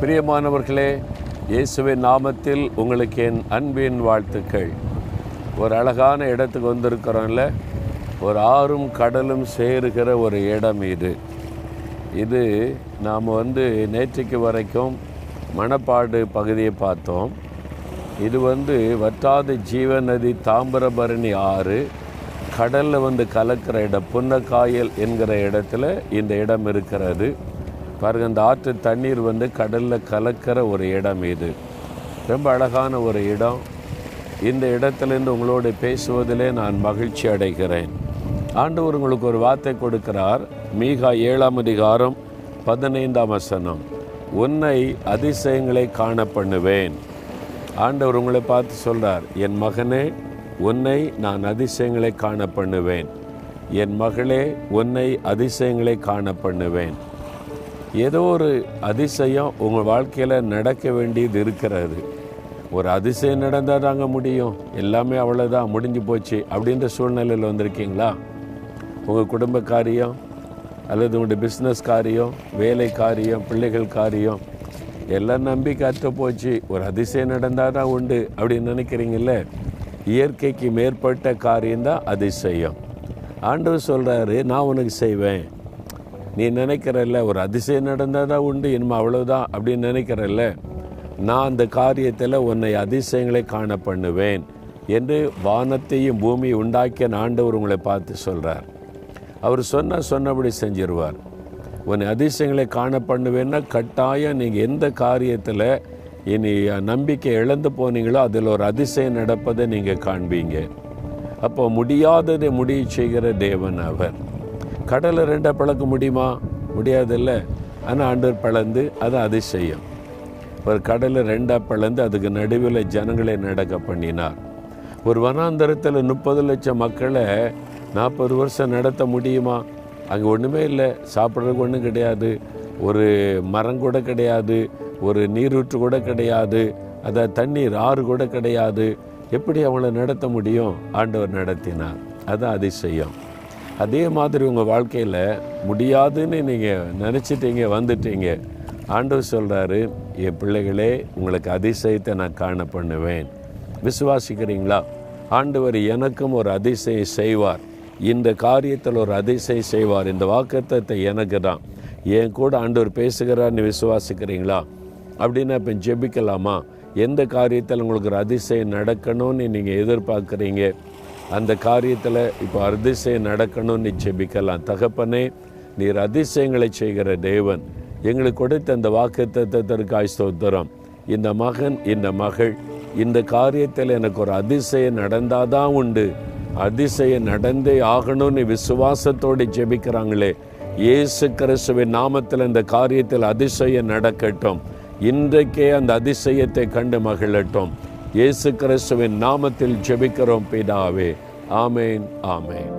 பிரியமானவர்களே, இயேசுவின் நாமத்தில் உங்களுக்கு என் அன்பின் வாழ்த்துக்கள். ஒரு அழகான இடத்துக்கு வந்திருக்கிறோம்ல, ஒரு ஆறும் கடலும் சேருகிற ஒரு இடம் இது நாம் நேற்றைக்கு வரைக்கும் மணப்பாடு பகுதியை பார்த்தோம். இது வற்றாத ஜீவ நதி தாமிரபரணி ஆறு கடலில் கலக்கிற இடம், புன்னக்காயல் என்கிற இடத்துல இந்த இடம் இருக்கிறது. பாருங்கள், அந்த ஆற்று தண்ணீர் கடலில் கலக்கிற ஒரு இடம் இது. ரொம்ப அழகான ஒரு இடம். இந்த இடத்துலேருந்து உங்களோடு பேசுவதிலே நான் மகிழ்ச்சி அடைகிறேன். ஆண்டவர் உங்களுக்கு ஒரு வார்த்தை கொடுக்கிறார். மீகா 7ஆம் அதிகாரம் 15ஆம் வசனம், உன்னை அதிசயங்களை காண பண்ணுவேன். ஆண்டவர் உங்களை பார்த்து சொல்கிறார், என் மகனே, உன்னை நான் அதிசயங்களை காண பண்ணுவேன். என் மகளே, உன்னை அதிசயங்களை காண பண்ணுவேன். ஏதோ ஒரு அதிசயம் உங்கள் வாழ்க்கையில் நடக்க வேண்டியது இருக்கிறது. ஒரு அதிசயம் நடந்தால் தாங்க முடியும், எல்லாமே அவ்வளோதான், முடிஞ்சு போச்சு அப்படின்ற சூழ்நிலையில் வந்திருக்கீங்களா? உங்கள் குடும்ப காரியம் அல்லது உங்களுடைய பிஸ்னஸ் காரியம், வேலை காரியம், பிள்ளைகள் காரியம் எல்லாம் நம்பி கற்று போச்சு, ஒரு அதிசயம் நடந்தால் தான் உண்டு அப்படின்னு நினைக்கிறீங்கள? இயற்கைக்கு மேற்பட்ட காரியம்தான் அதிசயம். ஆண்டவர் சொல்கிறாரு, நான் உனக்கு செய்வேன். நீ நினைக்கிறல்ல ஒரு அதிசயம் நடந்தால் தான் உண்டு, இனிமே அவ்வளோதான் அப்படின்னு நினைக்கிறல்ல, நான் அந்த காரியத்தில் உன்னை அதிசயங்களை காண பண்ணுவேன் என்று வானத்தையும் பூமியை உண்டாக்கிய ஆண்டவர் உங்களை பார்த்து சொல்கிறார். அவர் சொன்னபடி செஞ்சிருவார். உன்னை அதிசயங்களை காண பண்ணுவேன்னா கட்டாயம் நீங்கள் எந்த காரியத்தில் இனி நம்பிக்கை இழந்து போனீங்களோ அதில் ஒரு அதிசயம் நடப்பதை நீங்கள் காண்பீங்க. அப்போ முடியாததை முடிய செய்கிற தேவன் அவர். கடலை ரெண்டாக பிளக்க முடியுமா? முடியாதில்ல. ஆனால் ஆண்டவர் பிளந்து அது அதிசயம். ஒரு கடலை ரெண்டாக பிளந்து அதுக்கு நடுவில் ஜனங்களை நடக்க பண்ணினார். ஒரு வனாந்தரத்தில் 30 லட்சம் மக்களை 40 வருஷம் நடத்த முடியுமா? அங்கே ஒன்றுமே இல்லை, சாப்பிட்றதுக்கு ஒன்றும் கிடையாது, ஒரு மரம் கூட கிடையாது, ஒரு நீரூற்று கூட கிடையாது, அதாவது தண்ணீர் ஆறு கூட கிடையாது. எப்படி அவங்கள நடத்த முடியும்? ஆண்டவர் நடத்தினார். அதுதான் அதிசயம். அதே மாதிரி உங்கள் வாழ்க்கையில் முடியாதுன்னு நீங்கள் நினச்சிட்டீங்க, வந்துட்டீங்க. ஆண்டவர் சொல்கிறாரு, என் பிள்ளைகளே, உங்களுக்கு அதிசயத்தை நான் காண பண்ணுவேன். விசுவாசிக்கிறீங்களா? ஆண்டவர் எனக்கும் ஒரு அதிசயம் செய்வார். இந்த காரியத்தில் ஒரு அதிசயம் செய்வார். இந்த வாக்குத்தத்தத்தை எனக்கு தான். என் கூட ஆண்டவர் பேசுகிறார்னு விசுவாசிக்கிறீங்களா? அப்படின்னா இப்போ ஜெபிக்கலாமா? எந்த காரியத்தில் உங்களுக்கு ஒரு அதிசயம் நடக்கணும்னு நீங்கள் எதிர்பார்க்குறீங்க, அந்த காரியத்தில் இப்போ அதிசயம் நடக்கணும்னு ஜெபிக்கலாம். தகப்பனே, நீர் அதிசயங்களை செய்கிற தேவன், எங்களுக்கு கொடுத்த அந்த வாக்குத்தத்தத்திற்காய் ஸ்தோத்திரம். இந்த மகன், இந்த மகள், இந்த காரியத்தில் எனக்கு ஒரு அதிசயம் நடந்தாதான் உண்டு, அதிசயம் நடந்தே ஆகணும்னு விசுவாசத்தோடு ஜெபிக்கிறாங்களே, இயேசு கிறிஸ்துவின் நாமத்தில் இந்த காரியத்தில் அதிசயம் நடக்கட்டும். இன்றைக்கே அந்த அதிசயத்தை கண்டு மகிழட்டும். இயேசு கிறிஸ்துவின் நாமத்தில் ஜெபிக்கிறோம் பிதாவே. ஆமேன், ஆமேன்.